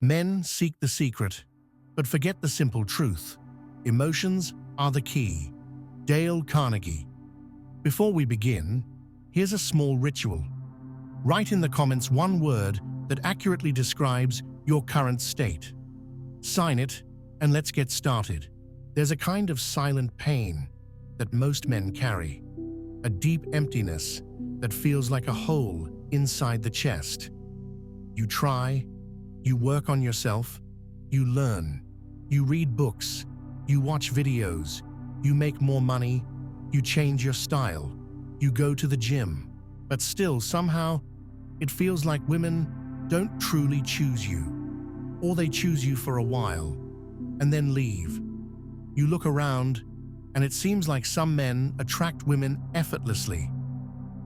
Men seek the secret, but forget the simple truth. Emotions are the key. Dale Carnegie. Before we begin, here's a small ritual. Write in the comments one word that accurately describes your current state. Sign it, and let's get started. There's a kind of silent pain that most men carry, a deep emptiness that feels like a hole inside the chest. You try, you work on yourself, you learn, you read books, you watch videos, you make more money, you change your style, you go to the gym, but still somehow it feels like women don't truly choose you, or they choose you for a while and then leave. You look around and it seems like some men attract women effortlessly.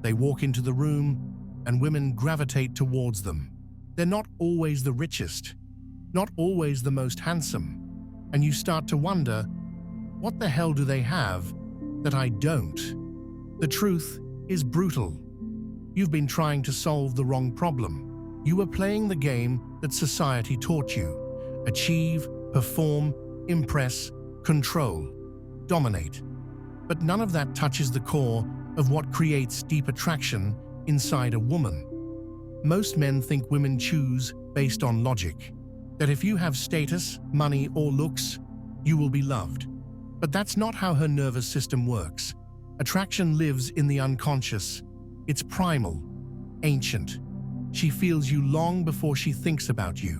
They walk into the room and women gravitate towards them. They're not always the richest, not always the most handsome, and you start to wonder, what the hell do they have that I don't? The truth is brutal. You've been trying to solve the wrong problem. You were playing the game that society taught you. Achieve, perform, impress, control, dominate. But none of that touches the core of what creates deep attraction inside a woman. Most men think women choose based on logic, that if you have status, money, or looks, you will be loved. But that's not how her nervous system works. Attraction lives in the unconscious. It's primal, ancient. She feels you long before she thinks about you.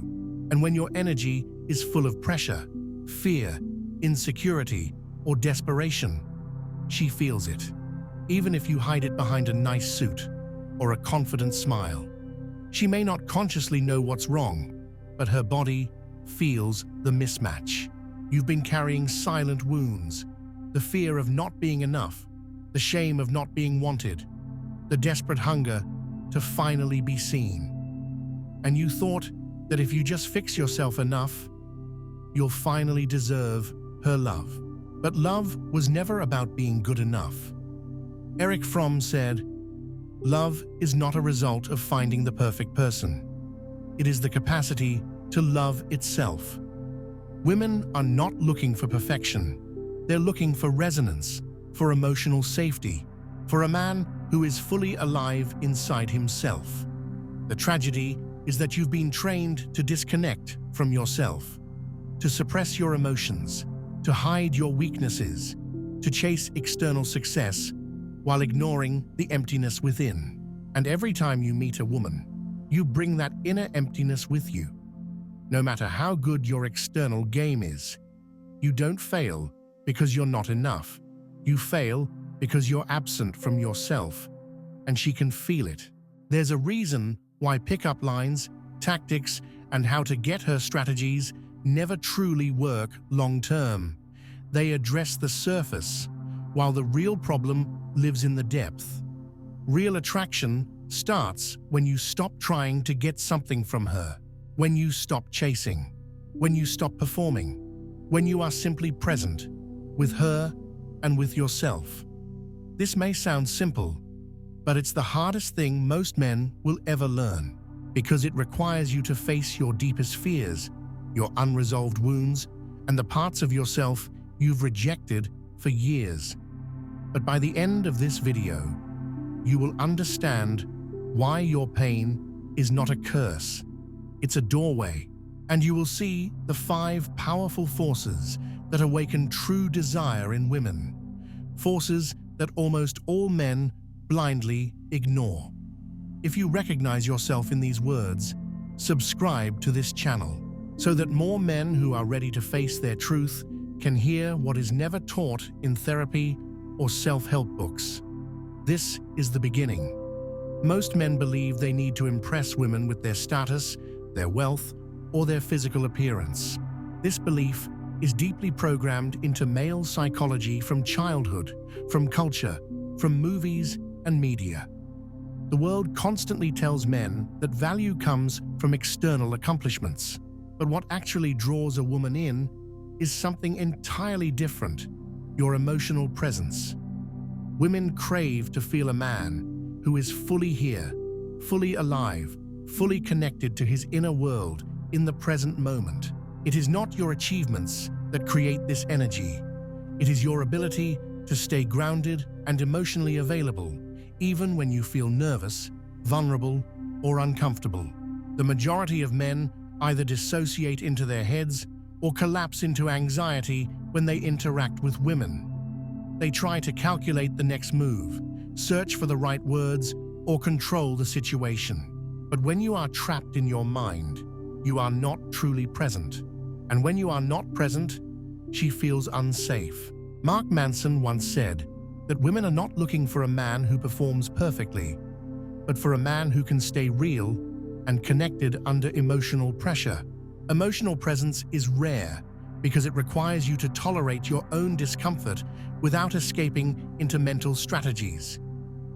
And when your energy is full of pressure, fear, insecurity, or desperation, she feels it, even if you hide it behind a nice suit or a confident smile. She may not consciously know what's wrong, but her body feels the mismatch. You've been carrying silent wounds, the fear of not being enough, the shame of not being wanted, the desperate hunger to finally be seen. And you thought that if you just fix yourself enough, you'll finally deserve her love. But love was never about being good enough. Erich Fromm said, "Love is not a result of finding the perfect person. It is the capacity to love itself." Women are not looking for perfection. They're looking for resonance, for emotional safety, for a man who is fully alive inside himself. The tragedy is that you've been trained to disconnect from yourself, to suppress your emotions, to hide your weaknesses, to chase external success while ignoring the emptiness within. And every time you meet a woman, you bring that inner emptiness with you. No matter how good your external game is, you don't fail because you're not enough. You fail because you're absent from yourself, and she can feel it. There's a reason why pickup lines, tactics, and how to get her strategies never truly work long-term. They address the surface, while the real problem lives in the depth. Real attraction starts when you stop trying to get something from her, when you stop chasing, when you stop performing, when you are simply present with her and with yourself. This may sound simple, but it's the hardest thing most men will ever learn, because it requires you to face your deepest fears, your unresolved wounds, and the parts of yourself you've rejected for years. But by the end of this video, you will understand why your pain is not a curse. It's a doorway, and you will see the 5 powerful forces that awaken true desire in women. Forces that almost all men blindly ignore. If you recognize yourself in these words, subscribe to this channel so that more men who are ready to face their truth can hear what is never taught in therapy or self-help books. This is the beginning. Most men believe they need to impress women with their status, their wealth, or their physical appearance. This belief is deeply programmed into male psychology from childhood, from culture, from movies and media. The world constantly tells men that value comes from external accomplishments. But what actually draws a woman in is something entirely different: your emotional presence. Women crave to feel a man who is fully here, fully alive, fully connected to his inner world in the present moment. It is not your achievements that create this energy. It is your ability to stay grounded and emotionally available, even when you feel nervous, vulnerable, or uncomfortable. The majority of men either dissociate into their heads or collapse into anxiety when they interact with women. They try to calculate the next move, search for the right words, or control the situation. But when you are trapped in your mind, you are not truly present. And when you are not present, she feels unsafe. Mark Manson once said that women are not looking for a man who performs perfectly, but for a man who can stay real and connected under emotional pressure. Emotional presence is rare because it requires you to tolerate your own discomfort without escaping into mental strategies.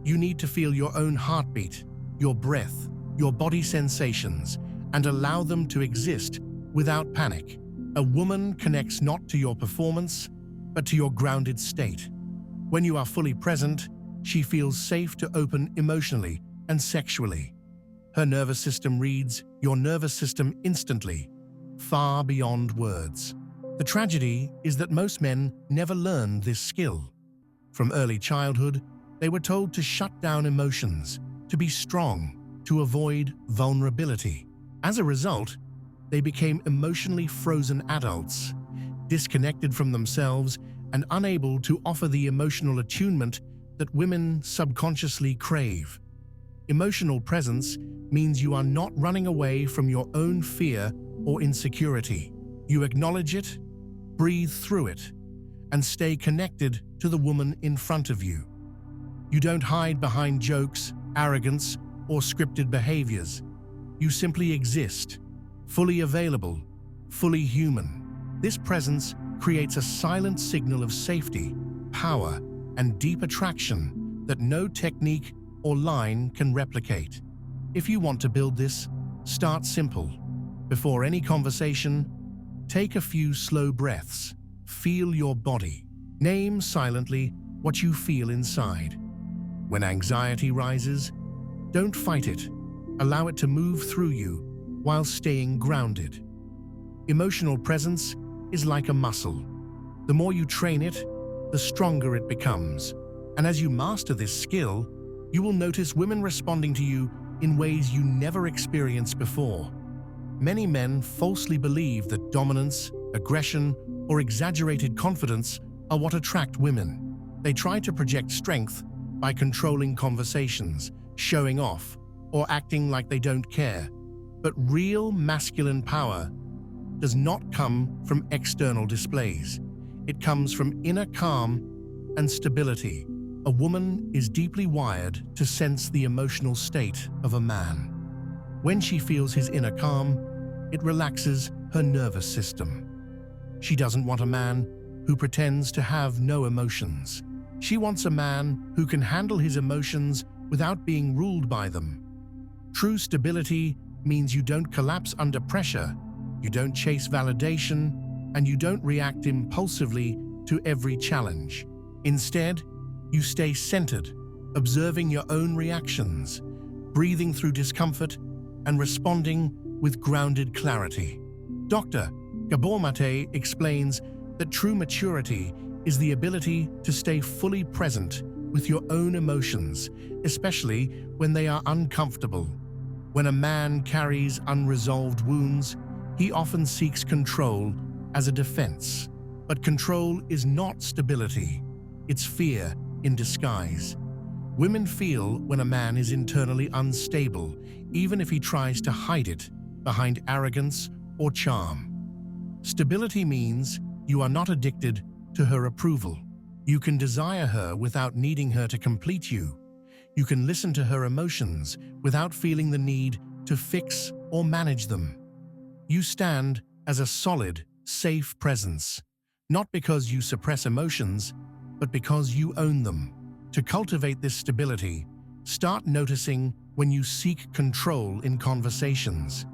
You need to feel your own heartbeat, your breath, your body sensations, and allow them to exist without panic. A woman connects not to your performance, but to your grounded state. When you are fully present, she feels safe to open emotionally and sexually. Her nervous system reads your nervous system instantly, far beyond words. The tragedy is that most men never learn this skill. From early childhood, they were told to shut down emotions, to be strong, to avoid vulnerability. As a result, they became emotionally frozen adults, disconnected from themselves and unable to offer the emotional attunement that women subconsciously crave. Emotional presence means you are not running away from your own fear or insecurity. You acknowledge it, breathe through it, and stay connected to the woman in front of you. You don't hide behind jokes, arrogance, or scripted behaviors. You simply exist, fully available, fully human. This presence creates a silent signal of safety, power, and deep attraction that no technique or line can replicate. If you want to build this, start simple. Before any conversation, take a few slow breaths. Feel your body. Name silently what you feel inside. When anxiety rises, don't fight it. Allow it to move through you while staying grounded. Emotional presence is like a muscle. The more you train it, the stronger it becomes. And as you master this skill, you will notice women responding to you in ways you never experienced before. Many men falsely believe that dominance, aggression, or exaggerated confidence are what attract women. They try to project strength by controlling conversations, showing off, or acting like they don't care. But real masculine power does not come from external displays. It comes from inner calm and stability. A woman is deeply wired to sense the emotional state of a man. When she feels his inner calm, it relaxes her nervous system. She doesn't want a man who pretends to have no emotions. She wants a man who can handle his emotions without being ruled by them. True stability means you don't collapse under pressure, you don't chase validation, and you don't react impulsively to every challenge. Instead, you stay centered, observing your own reactions, breathing through discomfort, and responding with grounded clarity. Dr. Gabor Mate explains that true maturity is the ability to stay fully present with your own emotions, especially when they are uncomfortable. When a man carries unresolved wounds, he often seeks control as a defense. But control is not stability, it's fear in disguise. Women feel when a man is internally unstable, even if he tries to hide it behind arrogance or charm. Stability means you are not addicted to her approval. You can desire her without needing her to complete you. You can listen to her emotions without feeling the need to fix or manage them. You stand as a solid, safe presence, not because you suppress emotions, but because you own them. To cultivate this stability, start noticing when you seek control in conversations.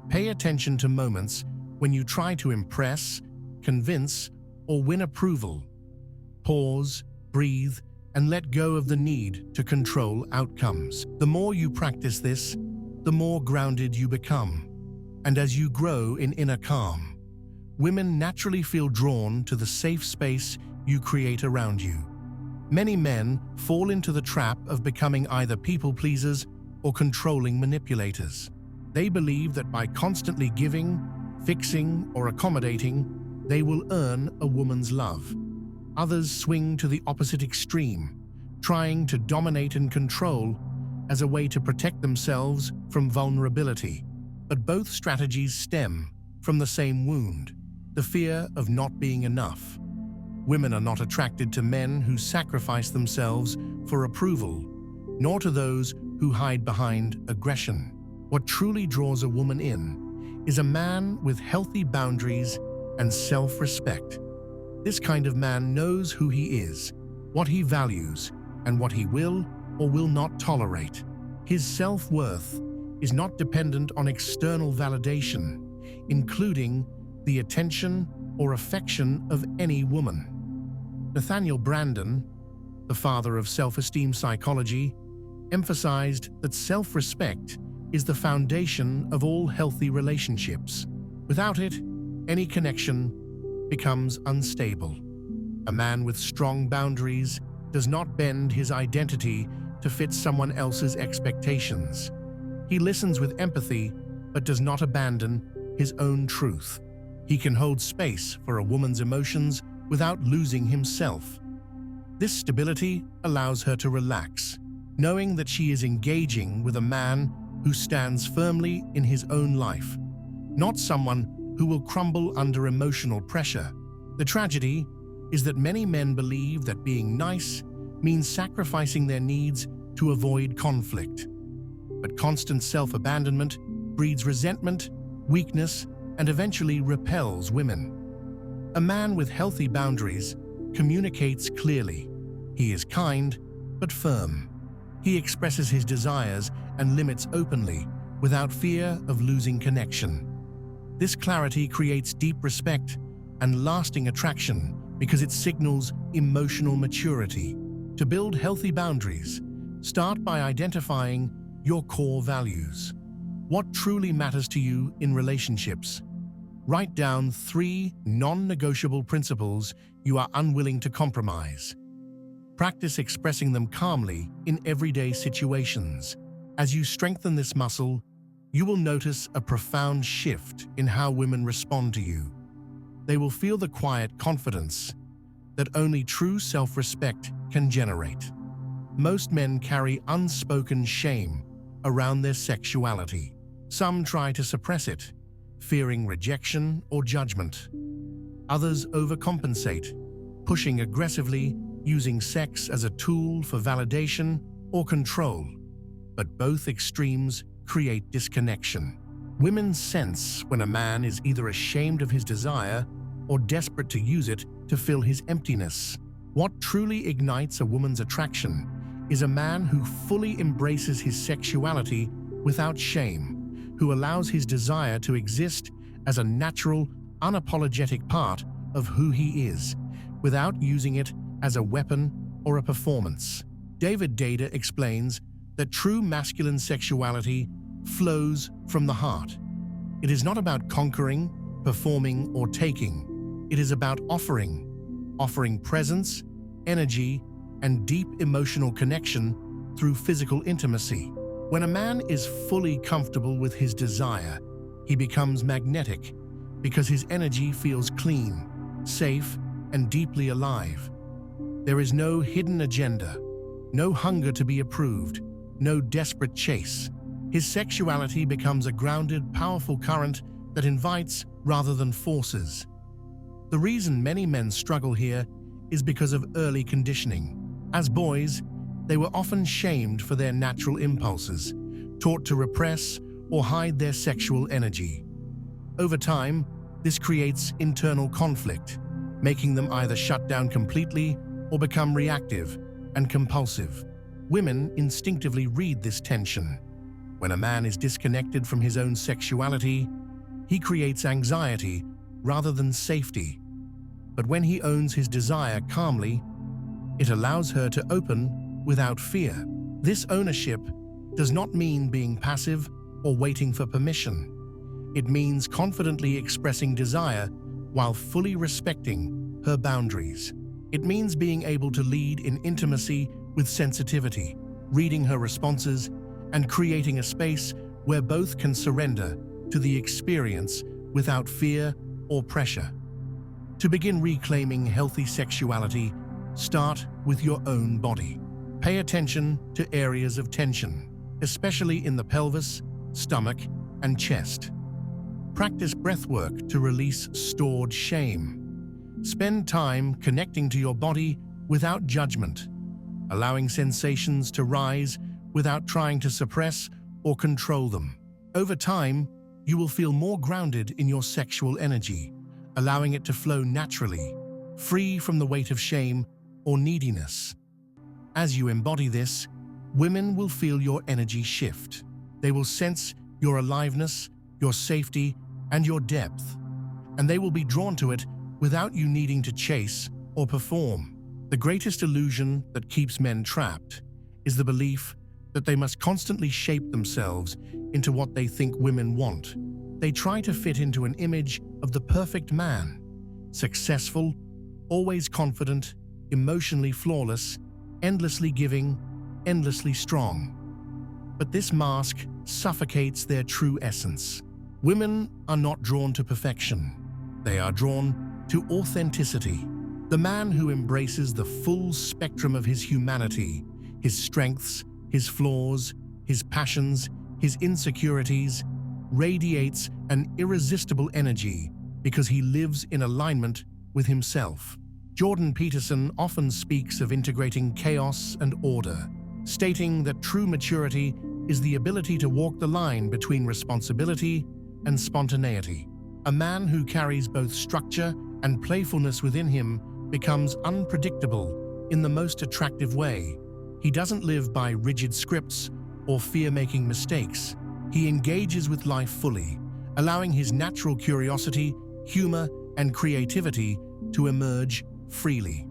Pay attention to moments when you try to impress, convince, or win approval. Pause, breathe, and let go of the need to control outcomes. The more you practice this, the more grounded you become. And as you grow in inner calm, women naturally feel drawn to the safe space you create around you. Many men fall into the trap of becoming either people pleasers or controlling manipulators. They believe that by constantly giving, fixing, or accommodating, they will earn a woman's love. Others swing to the opposite extreme, trying to dominate and control as a way to protect themselves from vulnerability. But both strategies stem from the same wound, the fear of not being enough. Women are not attracted to men who sacrifice themselves for approval, nor to those who hide behind aggression. What truly draws a woman in is a man with healthy boundaries and self-respect. This kind of man knows who he is, what he values, and what he will or will not tolerate. His self-worth is not dependent on external validation, including the attention or affection of any woman. Nathaniel Branden, the father of self-esteem psychology, emphasized that self-respect is the foundation of all healthy relationships. Without it, any connection becomes unstable. A man with strong boundaries does not bend his identity to fit someone else's expectations. He listens with empathy, but does not abandon his own truth. He can hold space for a woman's emotions without losing himself. This stability allows her to relax, knowing that she is engaging with a man who stands firmly in his own life, not someone who will crumble under emotional pressure. The tragedy is that many men believe that being nice means sacrificing their needs to avoid conflict. But constant self-abandonment breeds resentment, weakness, and eventually repels women. A man with healthy boundaries communicates clearly. He is kind, but firm. He expresses his desires and limits openly, without fear of losing connection. This clarity creates deep respect and lasting attraction because it signals emotional maturity. To build healthy boundaries, start by identifying your core values. What truly matters to you in relationships? Write down 3 non-negotiable principles you are unwilling to compromise. Practice expressing them calmly in everyday situations. As you strengthen this muscle, you will notice a profound shift in how women respond to you. They will feel the quiet confidence that only true self-respect can generate. Most men carry unspoken shame around their sexuality. Some try to suppress it, fearing rejection or judgment. Others overcompensate, pushing aggressively, using sex as a tool for validation or control. But both extremes create disconnection. Women sense when a man is either ashamed of his desire or desperate to use it to fill his emptiness. What truly ignites a woman's attraction is a man who fully embraces his sexuality without shame, who allows his desire to exist as a natural, unapologetic part of who he is, without using it as a weapon or a performance. David Dada explains that true masculine sexuality flows from the heart. It is not about conquering, performing, or taking. It is about offering presence, energy, and deep emotional connection through physical intimacy. When a man is fully comfortable with his desire, he becomes magnetic because his energy feels clean, safe, and deeply alive. There is no hidden agenda, no hunger to be approved, no desperate chase. His sexuality becomes a grounded, powerful current that invites rather than forces. The reason many men struggle here is because of early conditioning. As boys, they were often shamed for their natural impulses, taught to repress or hide their sexual energy. Over time, this creates internal conflict, making them either shut down completely or become reactive and compulsive. Women instinctively read this tension. When a man is disconnected from his own sexuality, he creates anxiety rather than safety. But when he owns his desire calmly, it allows her to open without fear. This ownership does not mean being passive or waiting for permission. It means confidently expressing desire while fully respecting her boundaries. It means being able to lead in intimacy with sensitivity, reading her responses, and creating a space where both can surrender to the experience without fear or pressure. To begin reclaiming healthy sexuality, start with your own body. Pay attention to areas of tension, especially in the pelvis, stomach, and chest. Practice breathwork to release stored shame. Spend time connecting to your body without judgment, allowing sensations to rise without trying to suppress or control them. Over time, you will feel more grounded in your sexual energy, allowing it to flow naturally, free from the weight of shame or neediness. As you embody this, women will feel your energy shift. They will sense your aliveness, your safety, and your depth, and they will be drawn to it without you needing to chase or perform. The greatest illusion that keeps men trapped is the belief that they must constantly shape themselves into what they think women want. They try to fit into an image of the perfect man, successful, always confident, emotionally flawless, endlessly giving, endlessly strong. But this mask suffocates their true essence. Women are not drawn to perfection. They are drawn to authenticity. The man who embraces the full spectrum of his humanity, his strengths, his flaws, his passions, his insecurities, radiates an irresistible energy because he lives in alignment with himself. Jordan Peterson often speaks of integrating chaos and order, stating that true maturity is the ability to walk the line between responsibility and spontaneity. A man who carries both structure and playfulness within him becomes unpredictable in the most attractive way. He doesn't live by rigid scripts or fear-making mistakes. He engages with life fully, allowing his natural curiosity, humor, and creativity to emerge freely.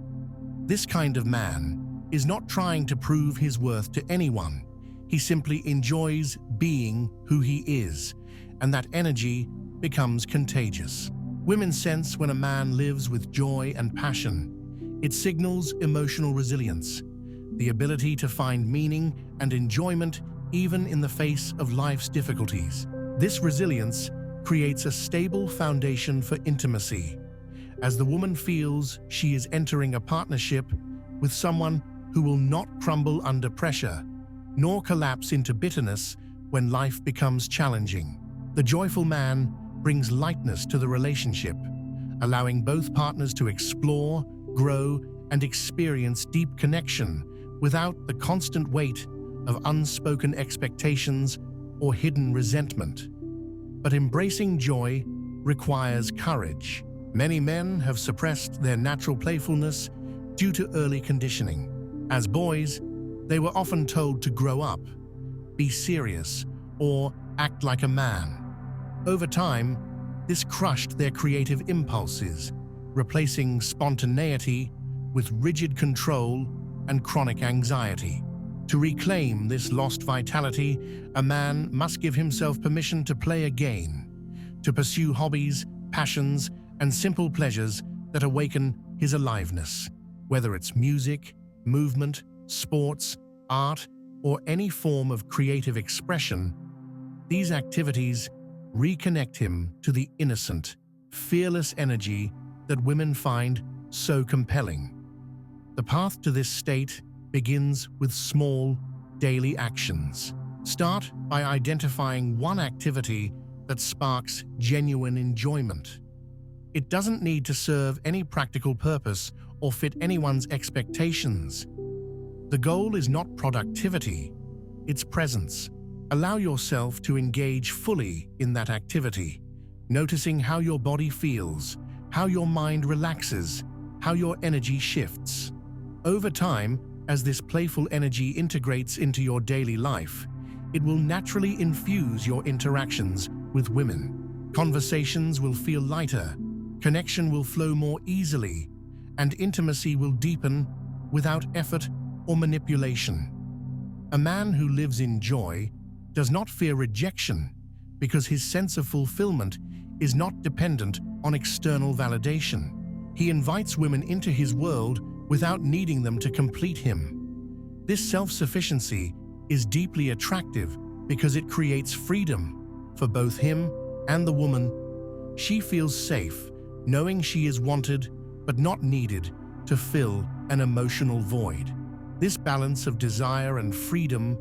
This kind of man is not trying to prove his worth to anyone. He simply enjoys being who he is, and that energy becomes contagious. Women sense when a man lives with joy and passion. It signals emotional resilience, the ability to find meaning and enjoyment even in the face of life's difficulties. This resilience creates a stable foundation for intimacy, as the woman feels she is entering a partnership with someone who will not crumble under pressure, nor collapse into bitterness when life becomes challenging. The joyful man brings lightness to the relationship, allowing both partners to explore, grow, and experience deep connection without the constant weight of unspoken expectations or hidden resentment. But embracing joy requires courage. Many men have suppressed their natural playfulness due to early conditioning. As boys, they were often told to grow up, be serious, or act like a man. Over time, this crushed their creative impulses, replacing spontaneity with rigid control and chronic anxiety. To reclaim this lost vitality, a man must give himself permission to play again, to pursue hobbies, passions, and simple pleasures that awaken his aliveness. Whether it's music, movement, sports, art, or any form of creative expression, these activities reconnect him to the innocent, fearless energy that women find so compelling. The path to this state begins with small, daily actions. Start by identifying one activity that sparks genuine enjoyment. It doesn't need to serve any practical purpose or fit anyone's expectations. The goal is not productivity, it's presence. Allow yourself to engage fully in that activity, noticing how your body feels, how your mind relaxes, how your energy shifts. Over time, as this playful energy integrates into your daily life, it will naturally infuse your interactions with women. Conversations will feel lighter, connection will flow more easily, and intimacy will deepen without effort or manipulation. A man who lives in joy does not fear rejection because his sense of fulfillment is not dependent on external validation. He invites women into his world without needing them to complete him. This self-sufficiency is deeply attractive because it creates freedom for both him and the woman. She feels safe, knowing she is wanted but not needed to fill an emotional void. This balance of desire and freedom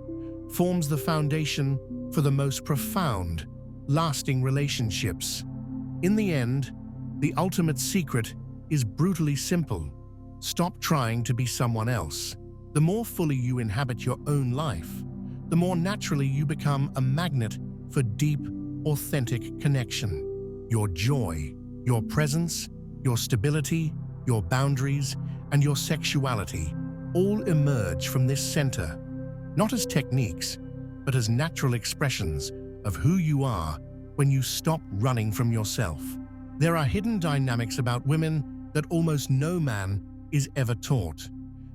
forms the foundation for the most profound, lasting relationships. In the end, the ultimate secret is brutally simple. Stop trying to be someone else. The more fully you inhabit your own life, the more naturally you become a magnet for deep, authentic connection. Your joy, your presence, your stability, your boundaries, and your sexuality all emerge from this center, not as techniques, but as natural expressions of who you are when you stop running from yourself. There are hidden dynamics about women that almost no man is ever taught.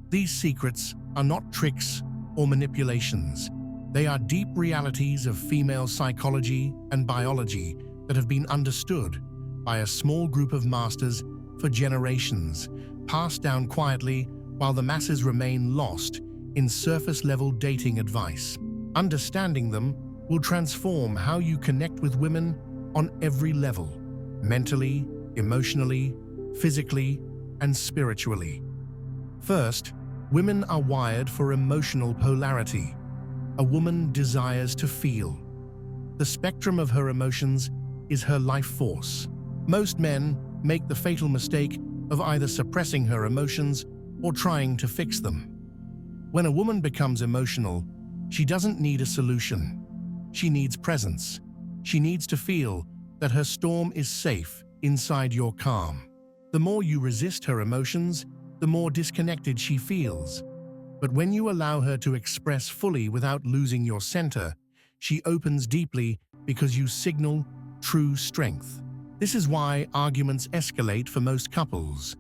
These secrets are not tricks or manipulations. They are deep realities of female psychology and biology that have been understood by a small group of masters for generations, passed down quietly while the masses remain lost in surface-level dating advice. Understanding them will transform how you connect with women on every level, mentally, emotionally, physically, and spiritually. First, women are wired for emotional polarity. A woman desires to feel. The spectrum of her emotions is her life force. Most men make the fatal mistake of either suppressing her emotions or trying to fix them. When a woman becomes emotional, she doesn't need a solution. She needs presence. She needs to feel that her storm is safe inside your calm. The more you resist her emotions, the more disconnected she feels. But when you allow her to express fully without losing your center, she opens deeply because you signal true strength. This is why arguments escalate for most couples.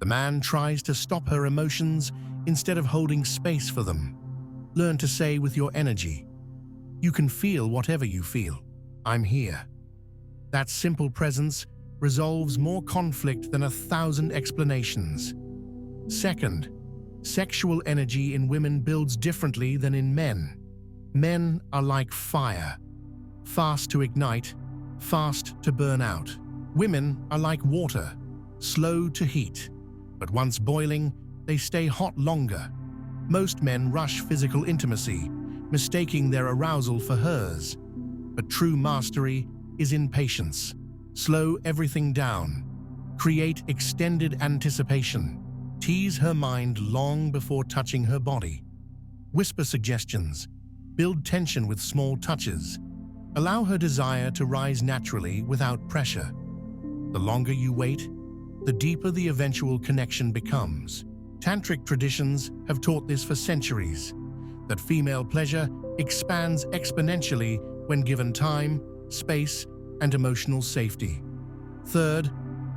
The man tries to stop her emotions instead of holding space for them. Learn to say with your energy, "You can feel whatever you feel. I'm here." That simple presence resolves more conflict than 1,000 explanations. Second, sexual energy in women builds differently than in men. Men are like fire, fast to ignite, fast to burn out. Women are like water, slow to heat, but once boiling, they stay hot longer. Most men rush physical intimacy, mistaking their arousal for hers. But true mastery is in patience. Slow everything down. Create extended anticipation. Tease her mind long before touching her body. Whisper suggestions. Build tension with small touches. Allow her desire to rise naturally without pressure. The longer you wait, the deeper the eventual connection becomes. Tantric traditions have taught this for centuries, that female pleasure expands exponentially when given time, space, and emotional safety. Third,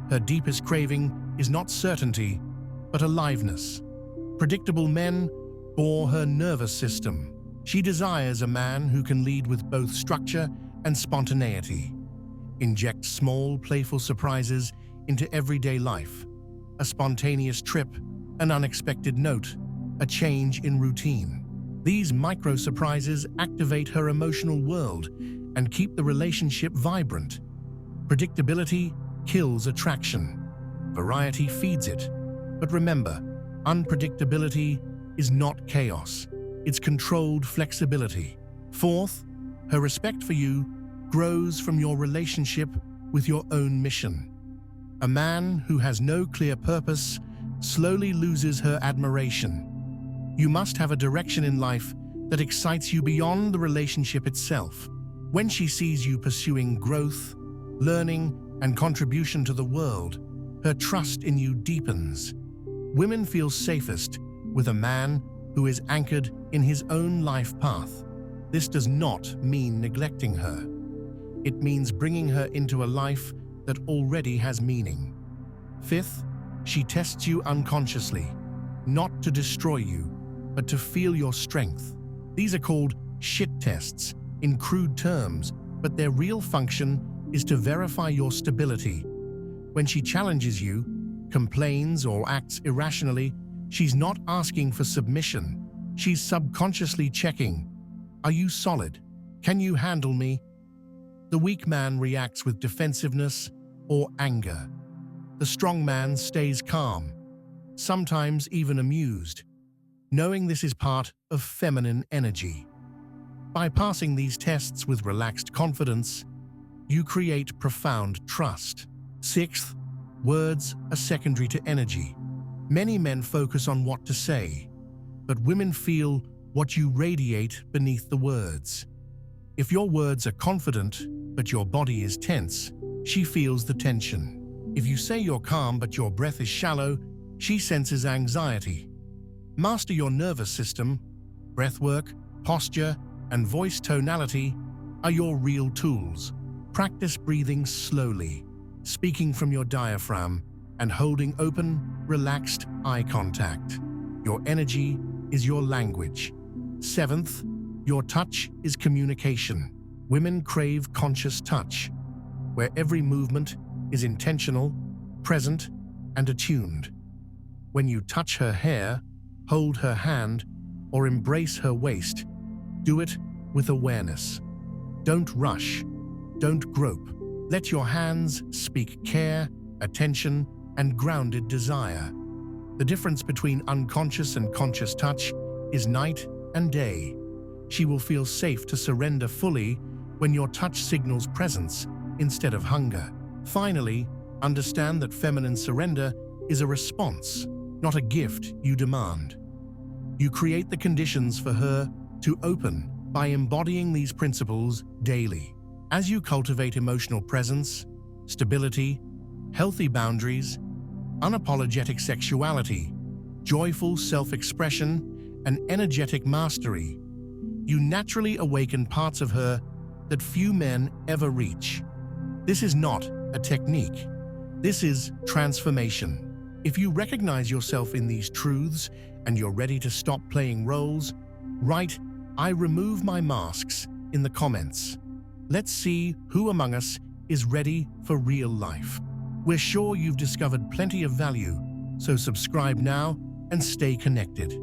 her deepest craving is not certainty, but aliveness. Predictable men bore her nervous system. She desires a man who can lead with both structure and spontaneity. Inject small, playful surprises into everyday life. A spontaneous trip, an unexpected note, a change in routine. These micro-surprises activate her emotional world and keep the relationship vibrant. Predictability kills attraction. Variety feeds it. But remember, unpredictability is not chaos. It's controlled flexibility. Fourth, her respect for you grows from your relationship with your own mission. A man who has no clear purpose slowly loses her admiration. You must have a direction in life that excites you beyond the relationship itself. When she sees you pursuing growth, learning, and contribution to the world, her trust in you deepens. Women feel safest with a man who is anchored in his own life path. This does not mean neglecting her. It means bringing her into a life that already has meaning. Fifth, she tests you unconsciously, not to destroy you, but to feel your strength. These are called shit tests in crude terms, but their real function is to verify your stability. When she challenges you, complains, or acts irrationally, she's not asking for submission. She's subconsciously checking, are you solid? Can you handle me? The weak man reacts with defensiveness or anger. The strong man stays calm, sometimes even amused, knowing this is part of feminine energy. By passing these tests with relaxed confidence, you create profound trust. Sixth, words are secondary to energy. Many men focus on what to say, but women feel what you radiate beneath the words. If your words are confident, but your body is tense, she feels the tension. If you say you're calm but your breath is shallow, she senses anxiety. Master your nervous system. Breathwork, posture, and voice tonality are your real tools. Practice breathing slowly, speaking from your diaphragm, and holding open, relaxed eye contact. Your energy is your language. Seventh, your touch is communication. Women crave conscious touch, where every movement is intentional, present, and attuned. When you touch her hair, hold her hand, or embrace her waist, do it with awareness. Don't rush. Don't grope. Let your hands speak care, attention, and grounded desire. The difference between unconscious and conscious touch is night and day. She will feel safe to surrender fully when your touch signals presence instead of hunger. Finally, understand that feminine surrender is a response, not a gift you demand. You create the conditions for her to open by embodying these principles daily. As you cultivate emotional presence, stability, healthy boundaries, unapologetic sexuality, joyful self-expression, and energetic mastery, you naturally awaken parts of her that few men ever reach. This is not a technique. This is transformation. If you recognize yourself in these truths and you're ready to stop playing roles, write, "I remove my masks" in the comments. Let's see who among us is ready for real life. We're sure you've discovered plenty of value, so subscribe now and stay connected.